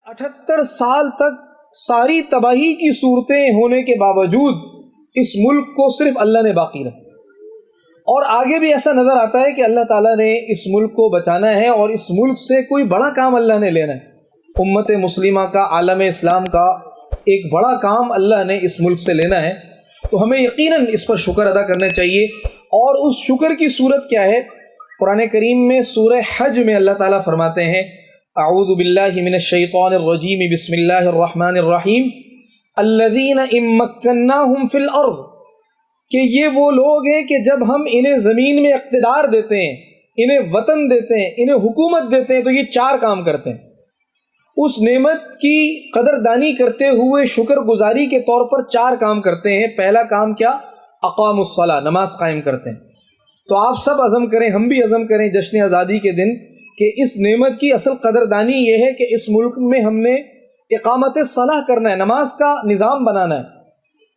78 سال تک ساری تباہی کی صورتیں ہونے کے باوجود اس ملک کو صرف اللہ نے باقی رکھا، اور آگے بھی ایسا نظر آتا ہے کہ اللہ تعالیٰ نے اس ملک کو بچانا ہے اور اس ملک سے کوئی بڑا کام اللہ نے لینا ہے۔ امت مسلمہ کا، عالم اسلام کا ایک بڑا کام اللہ نے اس ملک سے لینا ہے، تو ہمیں یقیناً اس پر شکر ادا کرنا چاہیے۔ اور اس شکر کی صورت کیا ہے؟ قرآن کریم میں سورہ حج میں اللہ تعالیٰ فرماتے ہیں اعوذ باللہ من الشیطان الرجیم بسم اللہ الرحمن الرحیم الذین ان مکناہم فی الارض، کہ یہ وہ لوگ ہیں کہ جب ہم انہیں زمین میں اقتدار دیتے ہیں، انہیں وطن دیتے ہیں، انہیں حکومت دیتے ہیں، تو یہ 4 کام کرتے ہیں۔ اس نعمت کی قدردانی کرتے ہوئے شکر گزاری کے طور پر 4 کام کرتے ہیں۔ پہلا کام کیا؟ اقام الصلاۃ، نماز قائم کرتے ہیں۔ تو آپ سب عزم کریں، ہم بھی عزم کریں جشن آزادی کے دن کہ اس نعمت کی اصل قدردانی یہ ہے کہ اس ملک میں ہم نے اقامت صلاح کرنا ہے، نماز کا نظام بنانا ہے۔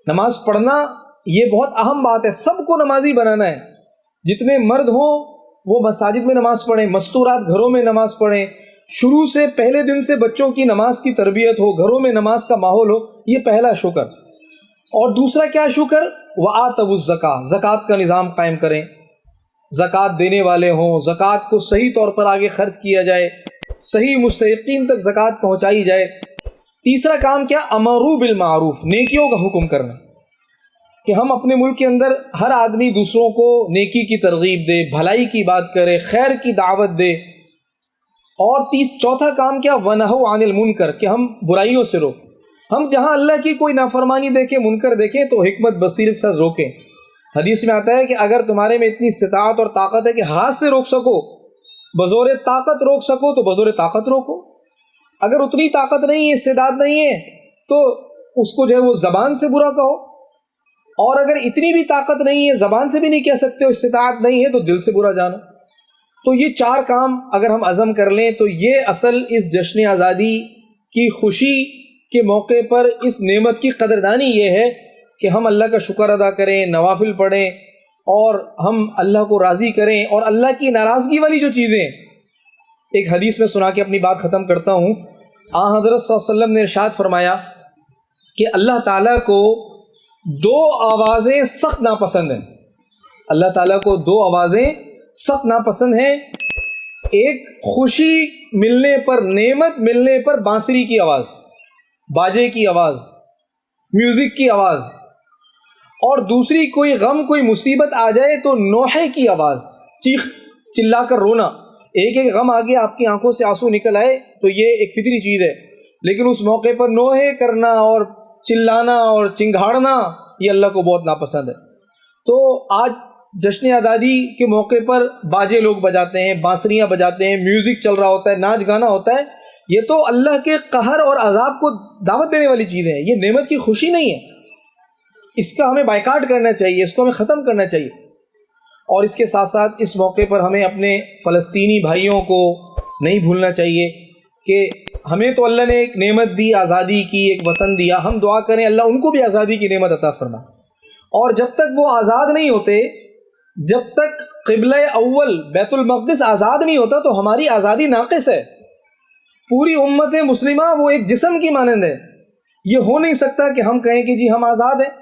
نماز پڑھنا یہ بہت اہم بات ہے، سب کو نمازی بنانا ہے۔ جتنے مرد ہوں وہ مساجد میں نماز پڑھیں، مستورات گھروں میں نماز پڑھیں، شروع سے پہلے دن سے بچوں کی نماز کی تربیت ہو، گھروں میں نماز کا ماحول ہو، یہ پہلا شکر۔ اور دوسرا کیا شکر؟ وآتوا الزکاۃ، زکوٰۃ کا نظام قائم کریں، زکوٰۃ دینے والے ہوں، زکوٰۃ کو صحیح طور پر آگے خرچ کیا جائے، صحیح مستحقین تک زکوٰۃ پہنچائی جائے۔ تیسرا کام کیا؟ امروا بالمعروف، نیکیوں کا حکم کرنا، کہ ہم اپنے ملک کے اندر ہر آدمی دوسروں کو نیکی کی ترغیب دے، بھلائی کی بات کرے، خیر کی دعوت دے۔ اور چوتھا کام کیا؟ ونہوا عن المنکر، کہ ہم برائیوں سے روک، ہم جہاں اللہ کی کوئی نافرمانی دیکھیں، منکر دیکھیں تو حکمت بصیرت سے روکیں۔ حدیث میں آتا ہے کہ اگر تمہارے میں اتنی استطاعت اور طاقت ہے کہ ہاتھ سے روک سکو، بزور طاقت روک سکو تو بزور طاقت روکو۔ اگر اتنی طاقت نہیں ہے، استعداد نہیں ہے، تو اس کو جو ہے وہ زبان سے برا کہو، اور اگر اتنی بھی طاقت نہیں ہے، زبان سے بھی نہیں کہہ سکتے ہو، استطاعت نہیں ہے، تو دل سے برا جانو۔ تو یہ 4 کام اگر ہم عزم کر لیں تو یہ اصل اس جشن آزادی کی خوشی کے موقع پر اس نعمت کی قدردانی یہ ہے کہ ہم اللہ کا شکر ادا کریں، نوافل پڑھیں، اور ہم اللہ کو راضی کریں۔ اور اللہ کی ناراضگی والی جو چیزیں، ایک حدیث میں سنا کے اپنی بات ختم کرتا ہوں۔ حضرت صلی اللہ علیہ وسلم نے ارشاد فرمایا کہ اللہ تعالیٰ کو 2 آوازیں سخت ناپسند ہیں۔ اللہ تعالیٰ کو 2 آوازیں سخت ناپسند ہیں۔ ایک خوشی ملنے پر، نعمت ملنے پر بانسری کی آواز، باجے کی آواز، میوزک کی آواز، اور دوسری کوئی غم، کوئی مصیبت آ جائے تو نوحے کی آواز، چیخ چلا کر رونا۔ ایک غم آگے آپ کی آنکھوں سے آنسو نکل آئے تو یہ ایک فطری چیز ہے، لیکن اس موقع پر نوحے کرنا اور چلانا اور چنگھاڑنا یہ اللہ کو بہت ناپسند ہے۔ تو آج جشن آزادی کے موقع پر باجے لوگ بجاتے ہیں، بانسریاں بجاتے ہیں، میوزک چل رہا ہوتا ہے، ناچ گانا ہوتا ہے، یہ تو اللہ کے قہر اور عذاب کو دعوت دینے والی چیزیں ہیں، یہ نعمت کی خوشی نہیں ہے۔ اس کا ہمیں بائیکاٹ کرنا چاہیے، اس کو ہمیں ختم کرنا چاہیے۔ اور اس کے ساتھ ساتھ اس موقع پر ہمیں اپنے فلسطینی بھائیوں کو نہیں بھولنا چاہیے کہ ہمیں تو اللہ نے ایک نعمت دی، آزادی کی، ایک وطن دیا، ہم دعا کریں اللہ ان کو بھی آزادی کی نعمت عطا فرما۔ اور جب تک وہ آزاد نہیں ہوتے، جب تک قبلہ اول بیت المقدس آزاد نہیں ہوتا تو ہماری آزادی ناقص ہے۔ پوری امت مسلمہ وہ ایک جسم کی مانند ہے، یہ ہو نہیں سکتا کہ ہم کہیں کہ جی ہم آزاد ہیں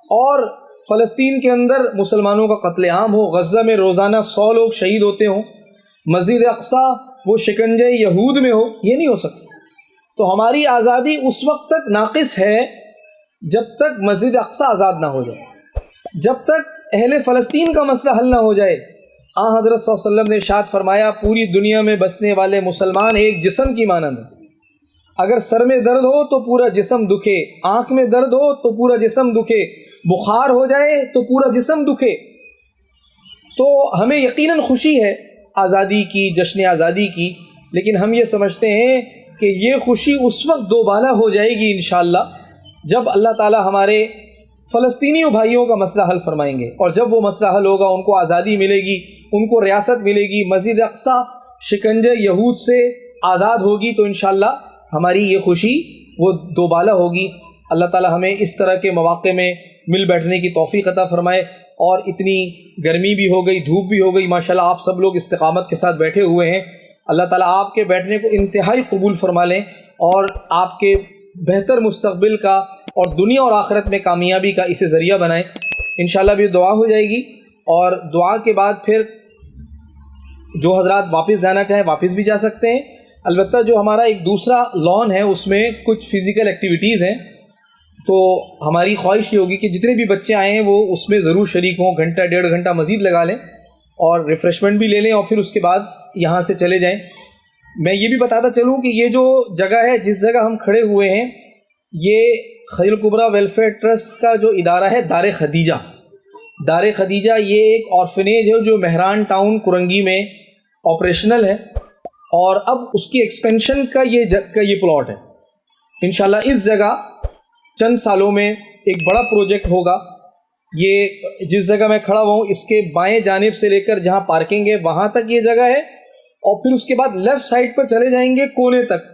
اور فلسطین کے اندر مسلمانوں کا قتل عام ہو، غزہ میں روزانہ 100 لوگ شہید ہوتے ہوں، مسجد اقصیٰ وہ شکنجہ یہود میں ہو، یہ نہیں ہو سکتا۔ تو ہماری آزادی اس وقت تک ناقص ہے جب تک مسجد اقصیٰ آزاد نہ ہو جائے، جب تک اہل فلسطین کا مسئلہ حل نہ ہو جائے۔ حضرت صلی اللہ علیہ وسلم نے ارشاد فرمایا پوری دنیا میں بسنے والے مسلمان ایک جسم کی مانند ہیں، اگر سر میں درد ہو تو پورا جسم دکھے، آنکھ میں درد ہو تو پورا جسم دکھے، بخار ہو جائے تو پورا جسم دکھے۔ تو ہمیں یقیناً خوشی ہے آزادی کی، جشن آزادی کی، لیکن ہم یہ سمجھتے ہیں کہ یہ خوشی اس وقت دوبالا ہو جائے گی انشاءاللہ جب اللہ تعالیٰ ہمارے فلسطینی بھائیوں کا مسئلہ حل فرمائیں گے، اور جب وہ مسئلہ حل ہوگا ان کو آزادی ملے گی، ان کو ریاست ملے گی، مسجد اقصیٰ شکنجہ یہود سے آزاد ہوگی، تو انشاءاللہ ہماری یہ خوشی وہ دوبالا ہوگی۔ اللہ تعالیٰ ہمیں اس طرح کے مواقع میں مل بیٹھنے کی توفیق عطا فرمائے۔ اور اتنی گرمی بھی ہو گئی، دھوپ بھی ہو گئی، ماشاءاللہ آپ سب لوگ استقامت کے ساتھ بیٹھے ہوئے ہیں، اللہ تعالیٰ آپ کے بیٹھنے کو انتہائی قبول فرما لیں اور آپ کے بہتر مستقبل کا اور دنیا اور آخرت میں کامیابی کا اسے ذریعہ بنائیں۔ انشاءاللہ بھی دعا ہو جائے گی، اور دعا کے بعد پھر جو حضرات واپس جانا چاہیں واپس بھی جا سکتے ہیں۔ البتہ جو ہمارا ایک دوسرا لان ہے اس میں کچھ فزیکل ایکٹیویٹیز ہیں، تو ہماری خواہش یہ ہوگی کہ جتنے بھی بچے آئے ہیں وہ اس میں ضرور شریک ہوں، گھنٹہ ڈیڑھ گھنٹہ مزید لگا لیں اور ریفریشمنٹ بھی لے لیں، اور پھر اس کے بعد یہاں سے چلے جائیں۔ میں یہ بھی بتاتا چلوں کہ یہ جو جگہ ہے، جس جگہ ہم کھڑے ہوئے ہیں، یہ خدیجہ الکبریٰ ویلفیئر ٹرسٹ کا جو ادارہ ہے دار خدیجہ۔ دار خدیجہ یہ ایک آرفنیج ہے جو مہران ٹاؤن کرنگی میں آپریشنل ہے، اور اب اس کی ایکسپینشن کا یہ پلاٹ ہے۔ انشاءاللہ اس جگہ چند سالوں میں ایک بڑا پروجیکٹ ہوگا۔ یہ جس جگہ میں کھڑا ہوں اس کے بائیں جانب سے لے کر جہاں پارکنگ ہے وہاں تک یہ جگہ ہے، اور پھر اس کے بعد لیفٹ سائڈ پر چلے جائیں گے کونے تک،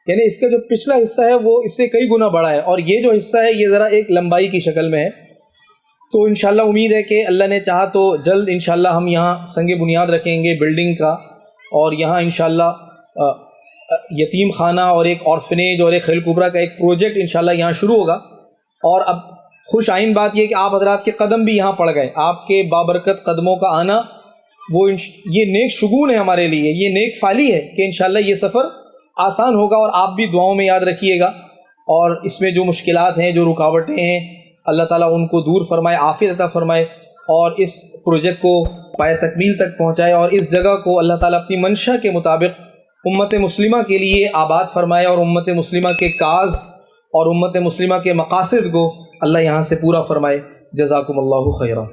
یعنی اس کا جو پچھلا حصہ ہے وہ اس سے کئی گنا بڑا ہے، اور یہ جو حصہ ہے یہ ذرا ایک لمبائی کی شکل میں ہے۔ تو انشاءاللہ امید ہے کہ اللہ نے چاہا تو جلد انشاءاللہ ہم یہاں سنگ بنیاد رکھیں گے بلڈنگ کا، اور یہاں انشاءاللہ یتیم خانہ اور ایک آرفنیج اور ایک خدیجہ الکبریٰ کا ایک پروجیکٹ انشاءاللہ یہاں شروع ہوگا۔ اور اب خوش آئند بات یہ کہ آپ حضرات کے قدم بھی یہاں پڑ گئے، آپ کے بابرکت قدموں کا آنا وہ یہ نیک شگون ہے ہمارے لیے، یہ نیک فعلی ہے کہ انشاءاللہ یہ سفر آسان ہوگا، اور آپ بھی دعاؤں میں یاد رکھیے گا، اور اس میں جو مشکلات ہیں، جو رکاوٹیں ہیں، اللہ تعالیٰ ان کو دور فرمائے، عافیت عطا فرمائے، اور اس پروجیکٹ کو پائے تکمیل تک پہنچائے، اور اس جگہ کو اللہ تعالیٰ اپنی منشا کے مطابق امت مسلمہ کے لیے آباد فرمائے، اور امت مسلمہ کے کاز اور امت مسلمہ کے مقاصد کو اللہ یہاں سے پورا فرمائے۔ جزاکم اللہ خیرا۔